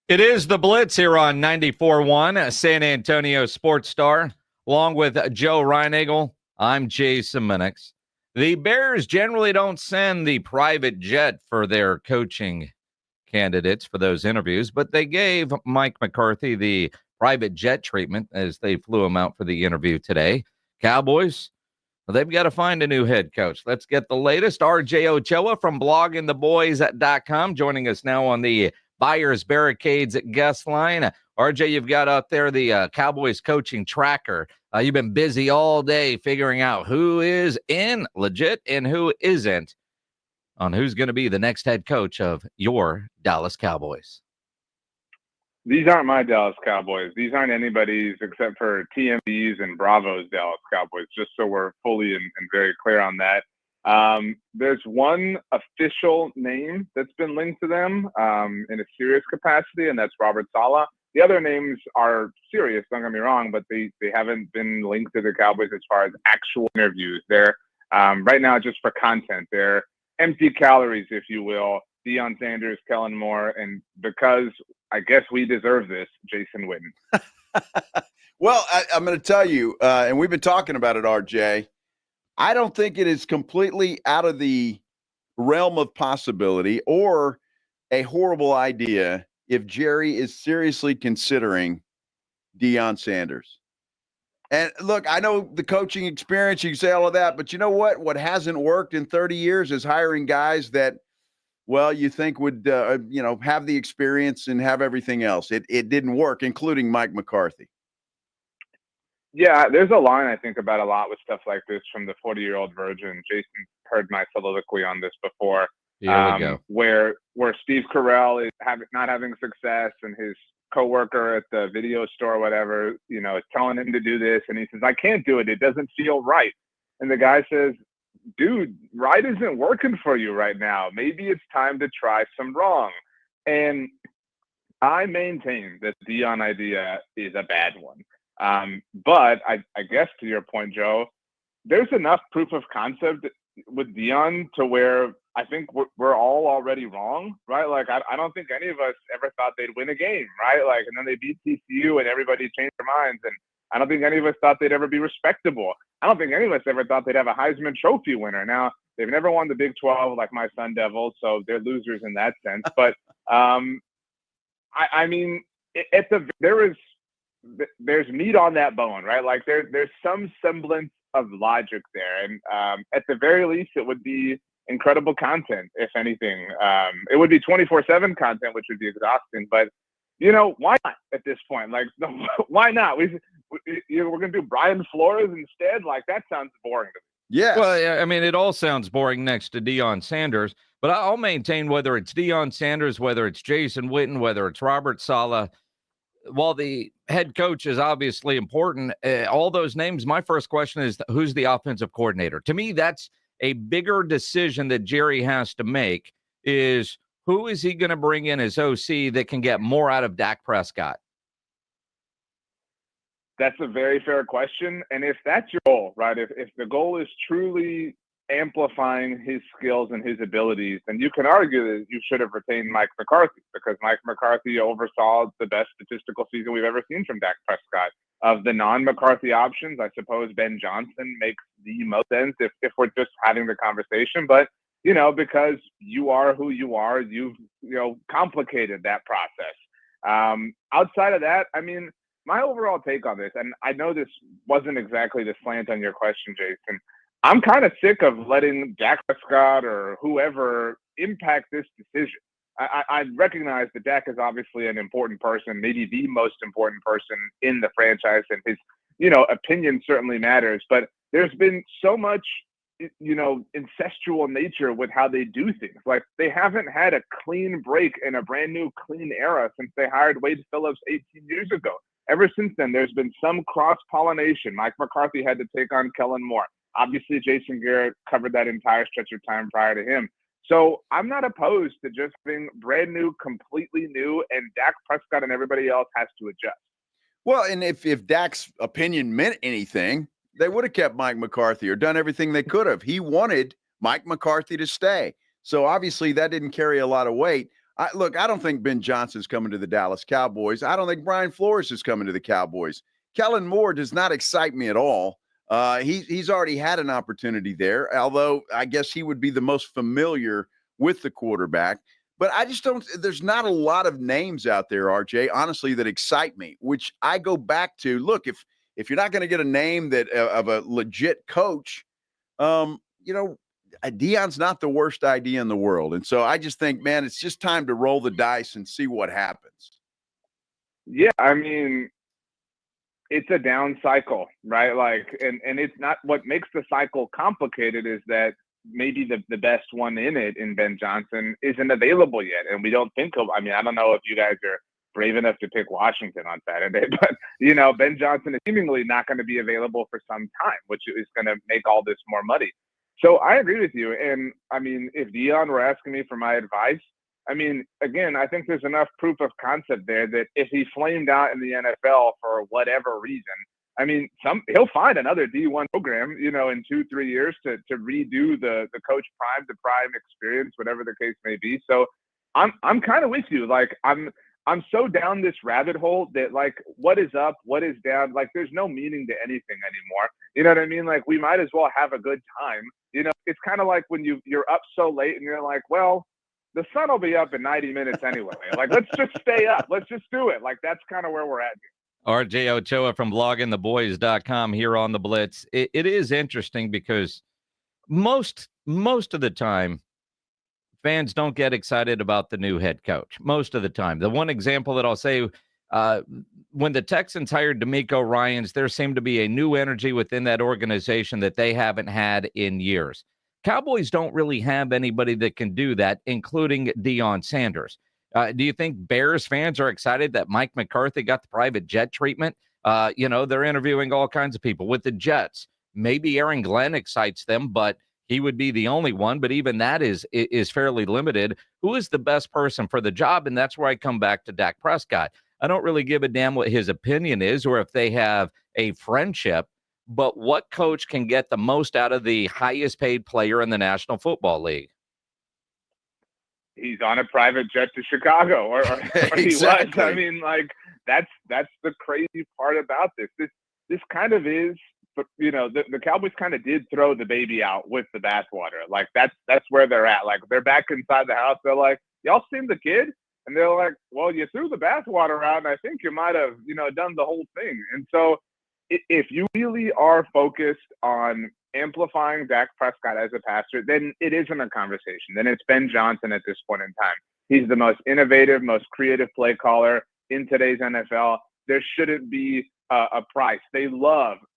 It is the Blitz here on 94.1, San Antonio Sports Star, along with Joe Reinagle. I'm Jason Minix. The Bears generally don't send the private jet for their coaching candidates for those interviews, but they gave Mike McCarthy the private jet treatment as they flew him out for the interview today. Cowboys, well, they've got to find a new head coach. Let's get the latest. RJ Ochoa from bloggingtheboys.com joining us now on the Buyers Barricades guest line. RJ, you've got out there the Cowboys coaching tracker. You've been busy all day figuring out who is in legit and who isn't on who's going to be the next head coach of your Dallas Cowboys. These aren't my Dallas Cowboys. These aren't anybody's except for TMZ's and Bravo's Dallas Cowboys, just so we're fully and very clear on that. There's one official name that's been linked to them in a serious capacity, and that's Robert Saleh. The other names are serious, don't get me wrong, but they haven't been linked to the Cowboys as far as actual interviews. They're right now just for content. They're empty calories, if you will. Deion Sanders, Kellen Moore, and because I guess we deserve this, Jason Witten. Well, I'm going to tell you, and we've been talking about it, RJ. I don't think it is completely out of the realm of possibility or a horrible idea if Jerry is seriously considering Deion Sanders. And look, I know the coaching experience, you can say all of that, but you know what? What hasn't worked in 30 years is hiring guys that, well, you think would, have the experience and have everything else. It didn't work, including Mike McCarthy. Yeah, there's a line I think about a lot with stuff like this from the 40-year-old virgin. Jason heard my soliloquy on this before. Here we go. Where Steve Carell is not having success, and his coworker at the video store or whatever, is telling him to do this, and he says, "I can't do it. It doesn't feel right." And the guy says, "Dude, right isn't working for you right now. Maybe it's time to try some wrong." And I maintain that the Deion idea is a bad one. But I guess to your point, Joe, there's enough proof of concept with Deion to where I think we're all already wrong, right? Like, I don't think any of us ever thought they'd win a game, right? Like, and then they beat TCU and everybody changed their minds. And I don't think any of us thought they'd ever be respectable. I don't think any of us ever thought they'd have a Heisman Trophy winner. Now, they've never won the Big 12 like my Sun Devils, so they're losers in that sense. But, I mean, there's meat on that bone, right? Like, there's some semblance of logic there. And at the very least, it would be incredible content, if anything. It would be 24/7 content, which would be exhausting. But, why not at this point? Like, no, why not? We're going to do Brian Flores instead? Like, that sounds boring to me. Yeah. Well, I mean, it all sounds boring next to Deion Sanders, but I'll maintain whether it's Deion Sanders, whether it's Jason Witten, whether it's Robert Saleh, while the head coach is obviously important, all those names, my first question is who's the offensive coordinator? To me, that's a bigger decision that Jerry has to make is who is he going to bring in as OC that can get more out of Dak Prescott? That's a very fair question. And if that's your goal, right, if the goal is truly amplifying his skills and his abilities, then you can argue that you should have retained Mike McCarthy, because Mike McCarthy oversaw the best statistical season we've ever seen from Dak Prescott. Of the non-McCarthy options, I suppose Ben Johnson makes the most sense if we're just having the conversation. But, because you are who you are, you've, complicated that process. Outside of that, I mean, my overall take on this, and I know this wasn't exactly the slant on your question, Jason, I'm kind of sick of letting Dak Prescott or whoever impact this decision. I recognize that Dak is obviously an important person, maybe the most important person in the franchise, and his, opinion certainly matters. But there's been so much, incestual nature with how they do things. Like, they haven't had a clean break in a brand new clean era since they hired Wade Phillips 18 years ago. Ever since then, there's been some cross-pollination. Mike McCarthy had to take on Kellen Moore. Obviously, Jason Garrett covered that entire stretch of time prior to him. So I'm not opposed to just being brand new, completely new, and Dak Prescott and everybody else has to adjust. Well, and if Dak's opinion meant anything, they would have kept Mike McCarthy or done everything they could have. He wanted Mike McCarthy to stay. So obviously that didn't carry a lot of weight. Look, I don't think Ben Johnson's coming to the Dallas Cowboys. I don't think Brian Flores is coming to the Cowboys. Kellen Moore does not excite me at all. He's already had an opportunity there, although I guess he would be the most familiar with the quarterback. But I just don't – there's not a lot of names out there, RJ, honestly, that excite me, which I go back to, look, if you're not going to get a name that of a legit coach, Deion's not the worst idea in the world. And so I just think, man, it's just time to roll the dice and see what happens. Yeah, I mean, it's a down cycle, right? Like, and it's not – what makes the cycle complicated is that maybe the best one in it in Ben Johnson isn't available yet. And we don't think of, I mean, I don't know if you guys are brave enough to pick Washington on Saturday, but Ben Johnson is seemingly not going to be available for some time, which is going to make all this more muddy. So I agree with you. And I mean, if Deion were asking me for my advice, I mean, again, I think there's enough proof of concept there that if he flamed out in the NFL for whatever reason, I mean, he'll find another D1 program, in 2-3 years to redo the coach prime, the prime experience, whatever the case may be. So I'm kind of with you. Like, I'm so down this rabbit hole that, like, what is up, what is down, like, there's no meaning to anything anymore. You know what I mean? Like, we might as well have a good time. It's kind of like when you're up so late and you're like, well, the sun will be up in 90 minutes anyway. Like, let's just stay up. Let's just do it. Like, that's kind of where we're at here. RJ Ochoa from bloggingtheboys.com here on the Blitz. It is interesting because most of the time, fans don't get excited about the new head coach. Most of the time. The one example that I'll say, when the Texans hired DeMeco Ryans, there seemed to be a new energy within that organization that they haven't had in years. Cowboys don't really have anybody that can do that, including Deion Sanders. Do you think Bears fans are excited that Mike McCarthy got the private jet treatment? They're interviewing all kinds of people with the Jets. Maybe Aaron Glenn excites them, but he would be the only one. But even that is fairly limited. Who is the best person for the job? And that's where I come back to Dak Prescott. I don't really give a damn what his opinion is or if they have a friendship, but what coach can get the most out of the highest paid player in the National Football League? He's on a private jet to Chicago, or he Exactly. was. I mean, like, that's the crazy part about this. This kind of is, the Cowboys kind of did throw the baby out with the bathwater. Like, that's where they're at. Like, they're back inside the house. They're like, y'all seen the kid? And they're like, well, you threw the bathwater out, and I think you might have, done the whole thing. And so, if you really are focused on amplifying Dak Prescott as a passer, then it isn't a conversation. Then it's Ben Johnson at this point in time. He's the most innovative, most creative play caller in today's NFL. There shouldn't be a price. They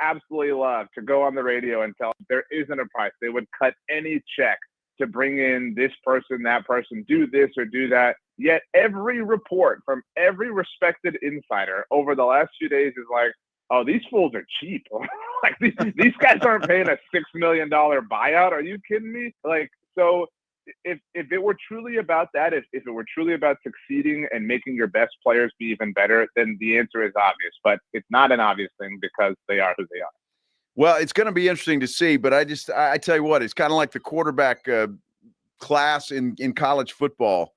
absolutely love to go on the radio and tell there isn't a price. They would cut any check to bring in this person, that person, do this or do that. Yet every report from every respected insider over the last few days is like, oh, these fools are cheap. Like, these guys aren't paying a $6 million buyout. Are you kidding me? Like, so if it were truly about that, if it were truly about succeeding and making your best players be even better, then the answer is obvious. But it's not an obvious thing because they are who they are. Well, it's going to be interesting to see, but I tell you what, it's kind of like the quarterback class in college football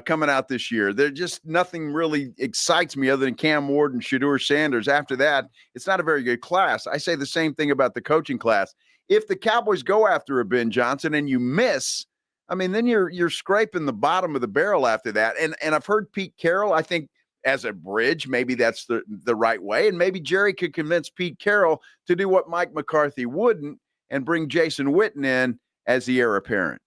coming out this year. There's just nothing really excites me other than Cam Ward and Shedeur Sanders. After that, it's not a very good class. I say the same thing about the coaching class. If the Cowboys go after a Ben Johnson and you miss, I mean, then you're scraping the bottom of the barrel after that. And I've heard Pete Carroll, I think, as a bridge, maybe that's the right way. And maybe Jerry could convince Pete Carroll to do what Mike McCarthy wouldn't and bring Jason Witten in as the heir apparent.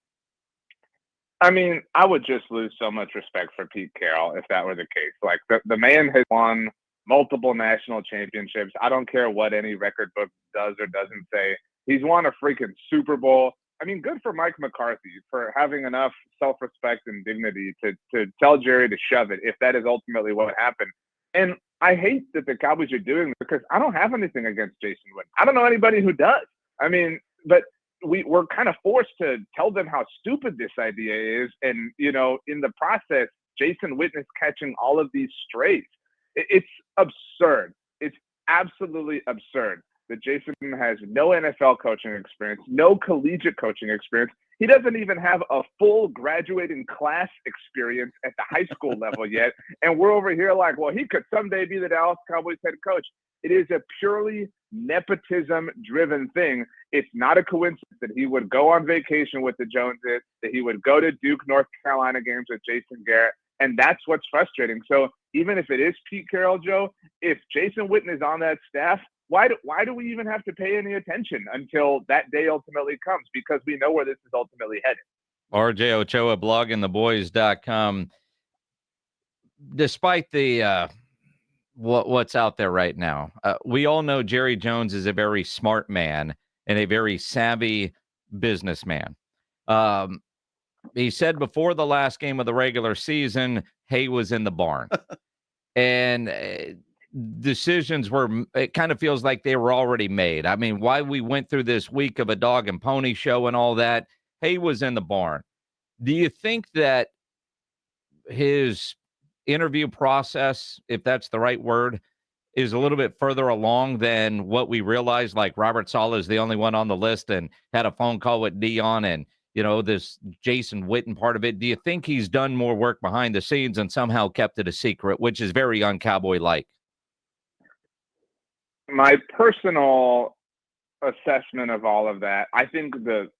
I mean, I would just lose so much respect for Pete Carroll if that were the case. Like, the man has won multiple national championships. I don't care what any record book does or doesn't say. He's won a freaking Super Bowl. I mean, good for Mike McCarthy for having enough self-respect and dignity to tell Jerry to shove it if that is ultimately what happened. And I hate that the Cowboys are doing this because I don't have anything against Jason Witten. I don't know anybody who does. I mean, but we're kind of forced to tell them how stupid this idea is. And, in the process, Jason Witten is catching all of these strays. It's absurd. It's absolutely absurd that Jason has no NFL coaching experience, no collegiate coaching experience. He doesn't even have a full graduating class experience at the high school level yet. And we're over here like, well, he could someday be the Dallas Cowboys head coach. It is a purely nepotism-driven thing. It's not a coincidence that he would go on vacation with the Joneses, that he would go to Duke, North Carolina games with Jason Garrett, and that's what's frustrating. So even if it is Pete Carroll, Joe, if Jason Witten is on that staff, why do we even have to pay any attention until that day ultimately comes? Because we know where this is ultimately headed. RJ Ochoa, bloggingtheboys.com. Despite the what's out there right now, we all know Jerry Jones is a very smart man and a very savvy businessman. He said before the last game of the regular season, hay was in the barn. And decisions it kind of feels like they were already made. I mean, why we went through this week of a dog and pony show and all that, hay was in the barn. Do you think that his interview process, if that's the right word, is a little bit further along than what we realized? Like Robert Saleh is the only one on the list and had a phone call with Deion and, this Jason Witten part of it. Do you think he's done more work behind the scenes and somehow kept it a secret, which is very un-Cowboy-like? My personal assessment of all of that, I think the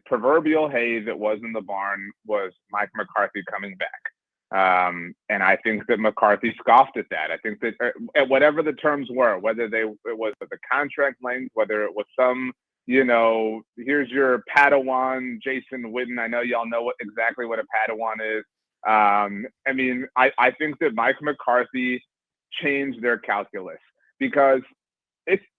proverbial hay that was in the barn was Mike McCarthy coming back. And I think that McCarthy scoffed at that. I think that at whatever the terms were, whether it was the contract length, whether it was some, here's your Padawan, Jason Witten. I know y'all know exactly what a Padawan is. I think that Mike McCarthy changed their calculus because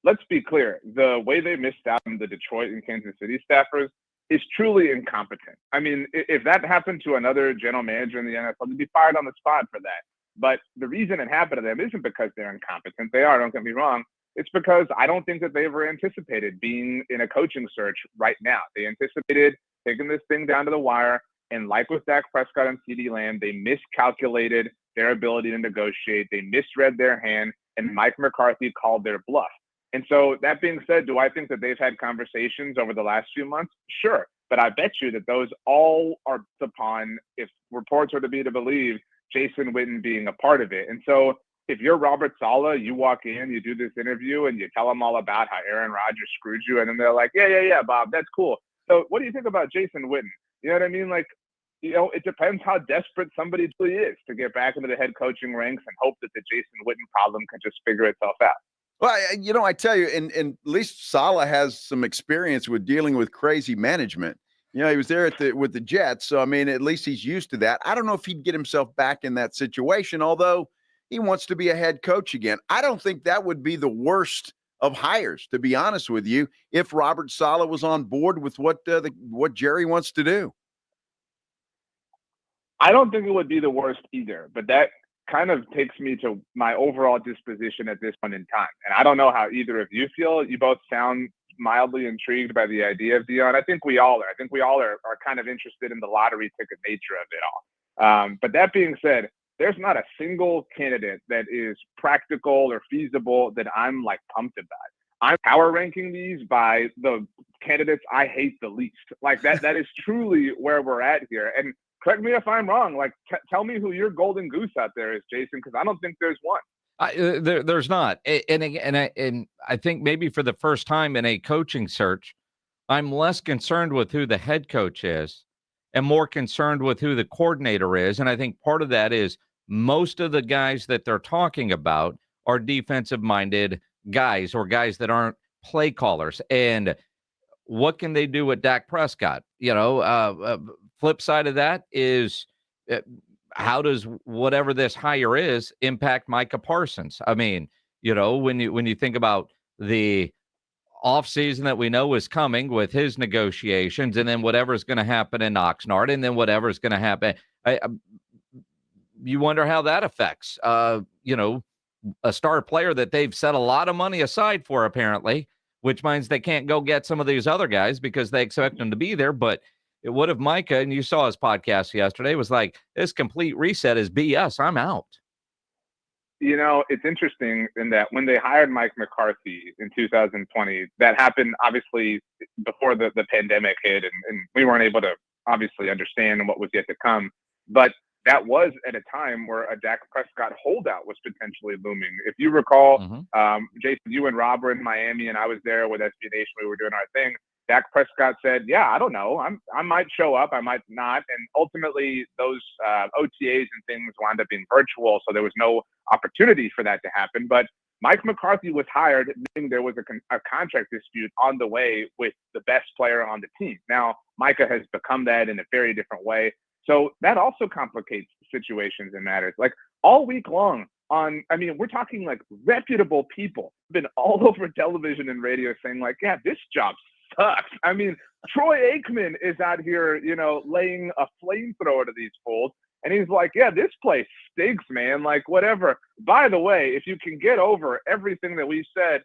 let's be clear, the way they missed out on the Detroit and Kansas City staffers is truly incompetent. I mean, if that happened to another general manager in the NFL, they'd be fired on the spot for that. But the reason it happened to them isn't because they're incompetent. They are, don't get me wrong. It's because I don't think that they ever anticipated being in a coaching search right now. They anticipated taking this thing down to the wire. And like with Dak Prescott and CeeDee Lamb, they miscalculated their ability to negotiate. They misread their hand, and Mike McCarthy called their bluff. And so that being said, do I think that they've had conversations over the last few months? Sure. But I bet you that those all are built upon, if reports are to be to believe, Jason Witten being a part of it. And so if you're Robert Saleh, you walk in, you do this interview, and you tell them all about how Aaron Rodgers screwed you, and then they're like, yeah, Bob, that's cool. So what do you think about Jason Witten? You know what I mean? Like, it depends how desperate somebody really is to get back into the head coaching ranks and hope that the Jason Witten problem can just figure itself out. Well, I tell you, and at least Saleh has some experience with dealing with crazy management. He was there with the Jets, so I mean, at least he's used to that. I don't know if he'd get himself back in that situation, although he wants to be a head coach again. I don't think that would be the worst of hires, to be honest with you, if Robert Saleh was on board with what Jerry wants to do. I don't think it would be the worst either, but that kind of takes me to my overall disposition at this point in time. And I don't know how either of you feel. You both sound mildly intrigued by the idea of Deion. I think we all are. I think we all are kind of interested in the lottery ticket nature of it all. But that being said, there's not a single candidate that is practical or feasible that I'm like pumped about. I'm power ranking these by the candidates I hate the least. Like that is truly where we're at here. And correct me if I'm wrong. Like, tell me who your golden goose out there is, Jason, because I don't think there's one. There's not. And I think maybe for the first time in a coaching search, I'm less concerned with who the head coach is and more concerned with who the coordinator is. And I think part of that is most of the guys that they're talking about are defensive-minded guys or guys that aren't play callers. And what can they do with Dak Prescott? Flip side of that is how does whatever this hire is impact Micah Parsons? I mean, when you think about the offseason that we know is coming with his negotiations and then whatever's going to happen in Oxnard and then whatever's going to happen, you wonder how that affects, a star player that they've set a lot of money aside for apparently, which means they can't go get some of these other guys because they expect them to be there. But what if Micah, and you saw his podcast yesterday, was like, this complete reset is BS. I'm out. It's interesting in that when they hired Mike McCarthy in 2020, that happened obviously before the pandemic hit, and we weren't able to obviously understand what was yet to come. But that was at a time where a Dak Prescott holdout was potentially looming. If you recall, Jason, you and Rob were in Miami, and I was there with SB Nation. We were doing our thing. Dak Prescott said, "Yeah, I don't know. I might show up, I might not." And ultimately, those OTAs and things wound up being virtual, so there was no opportunity for that to happen. But Mike McCarthy was hired, knowing there was a contract dispute on the way with the best player on the team. Now, Micah has become that in a very different way. So that also complicates situations and matters. Like all week long we're talking like reputable people been all over television and radio saying like, yeah, this job sucks. Troy Aikman is out here, laying a flamethrower to these fools. And he's like, yeah, this place stinks, man. Like, whatever. By the way, if you can get over everything that we said,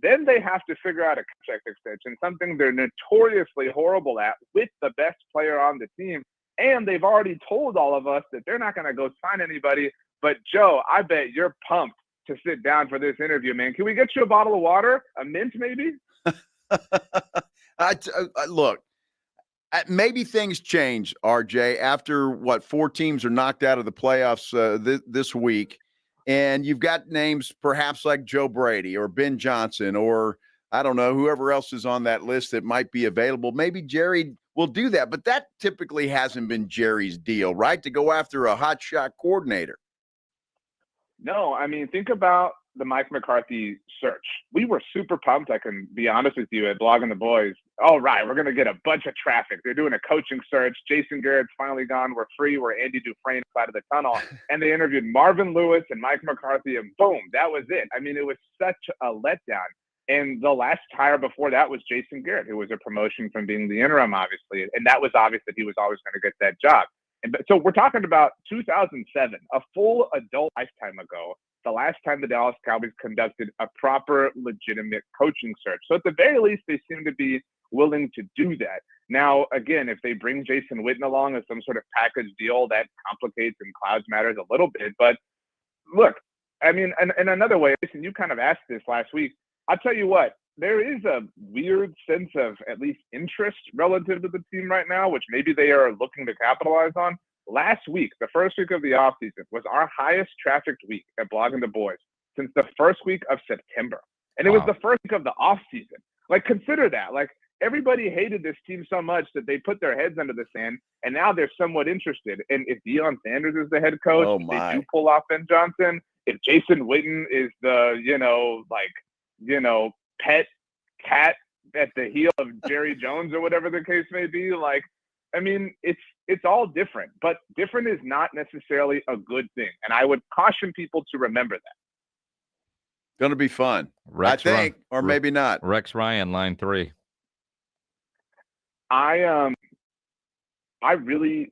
then they have to figure out a contract extension, something they're notoriously horrible at with the best player on the team. And they've already told all of us that they're not going to go sign anybody. But, Joe, I bet you're pumped to sit down for this interview, man. Can we get you a bottle of water? A mint, maybe? Look, maybe things change, RJ, after 4 teams are knocked out of the playoffs this week, and you've got names perhaps like Joe Brady or Ben Johnson or I don't know, whoever else is on that list that might be available. Maybe Jerry will do that, but that typically hasn't been Jerry's deal, right? To go after a hotshot coordinator. No, think about the Mike McCarthy search. We were super pumped. I can be honest with you at Blogging the Boys. All right, we're going to get a bunch of traffic. They're doing a coaching search. Jason Garrett's finally gone. We're free. We're Andy Dufresne out of the tunnel. And they interviewed Marvin Lewis and Mike McCarthy, and boom, that was it. It was such a letdown. And the last hire before that was Jason Garrett, who was a promotion from being the interim, obviously. And that was obvious that he was always going to get that job. So we're talking about 2007, a full adult lifetime ago, the last time the Dallas Cowboys conducted a proper, legitimate coaching search. So at the very least, they seem to be willing to do that. Now, again, if they bring Jason Witten along as some sort of package deal, that complicates and clouds matters a little bit. But look, and another way, Jason, you kind of asked this last week. I'll tell you what, there is a weird sense of at least interest relative to the team right now, which maybe they are looking to capitalize on. Last week, the first week of the offseason, was our highest trafficked week at Blogging the Boys since the first week of September. And it was the first week of the offseason. Like, consider that. Like, everybody hated this team so much that they put their heads under the sand, and now they're somewhat interested. And if Deion Sanders is the head coach, if they do pull off Ben Johnson, if Jason Witten is the, pet cat at the heel of Jerry Jones or whatever the case may be, it's all different, but different is not necessarily a good thing. And I would caution people to remember that. Going to be fun, I think, or maybe not. Rex Ryan, line 3. I really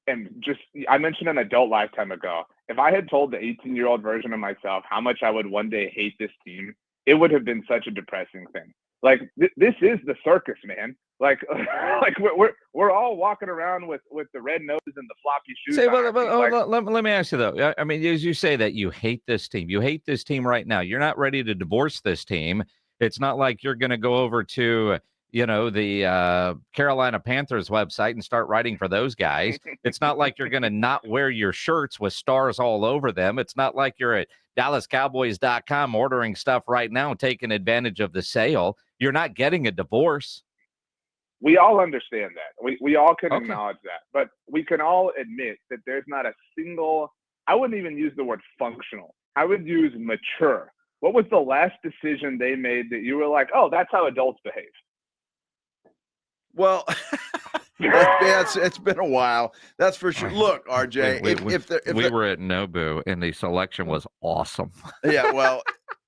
am I mentioned an adult lifetime ago. If I had told the 18-year-old version of myself how much I would one day hate this team, it would have been such a depressing thing. Like this is the circus, man. Like we're all walking around with the red nose and the floppy shoes. Let me ask you though. As you say that you hate this team, you hate this team right now. You're not ready to divorce this team. It's not like you're going to go over to the Carolina Panthers website and start writing for those guys. It's not like you're going to not wear your shirts with stars all over them. It's not like you're at DallasCowboys.com ordering stuff right now, taking advantage of the sale. You're not getting a divorce. We all understand that. We all can acknowledge that. But we can all admit that there's not a single, I wouldn't even use the word functional. I would use mature. What was the last decision they made that you were like, oh, that's how adults behave? Well, it's been a while. That's for sure. Look, RJ, we were at Nobu and the selection was awesome. Yeah, well,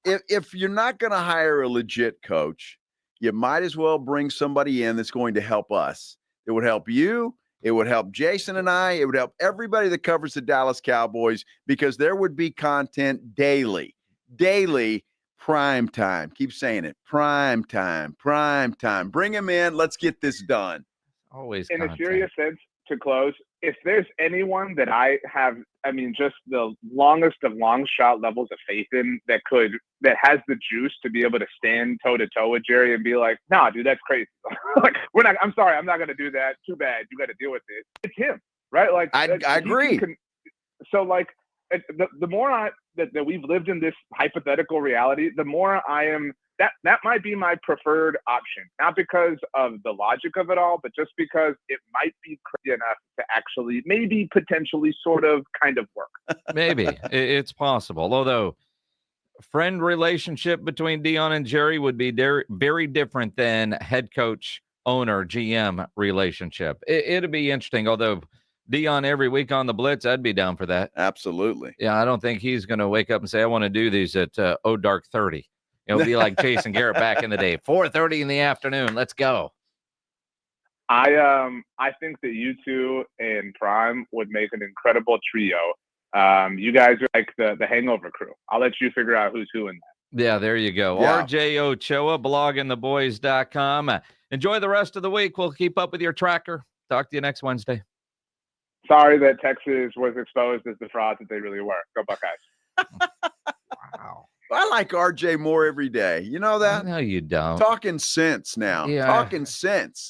if you're not going to hire a legit coach, you might as well bring somebody in that's going to help us. It would help you. It would help Jason and I. It would help everybody that covers the Dallas Cowboys because there would be content daily. Prime time. Keep saying it. Prime time. Bring him in. Let's get this done. Always in content. A serious sense, to close, if there's anyone that I have, I mean, just the longest of long shot levels of faith in that has the juice to be able to stand toe to toe with Jerry and be like, nah, dude, that's crazy. Like, I'm sorry, I'm not going to do that. Too bad. You got to deal with it. It's him, right? Like, I agree. So like, the more that we've lived in this hypothetical reality, the more I am, that might be my preferred option, not because of the logic of it all, but just because it might be crazy enough to actually maybe potentially sort of kind of work. Maybe it's possible. Although friend relationship between Deion and Jerry would be very different than head coach, owner, GM relationship. It'd be interesting. Although Deion every week on the Blitz, I'd be down for that. Absolutely. Yeah, I don't think he's going to wake up and say, I want to do these at dark 30. It'll be like Jason Garrett back in the day, 4:30 in the afternoon. Let's go. I think that you two and Prime would make an incredible trio. You guys are like the Hangover crew. I'll let you figure out who's who in that. Yeah, there you go. Yeah. RJ Ochoa, bloggingtheboys.com. Enjoy the rest of the week. We'll keep up with your tracker. Talk to you next Wednesday. Sorry that Texas was exposed as the frauds that they really were. Go Buckeyes. Wow. I like RJ more every day. You know that? No, you don't. Talking sense now. Yeah. Talking sense.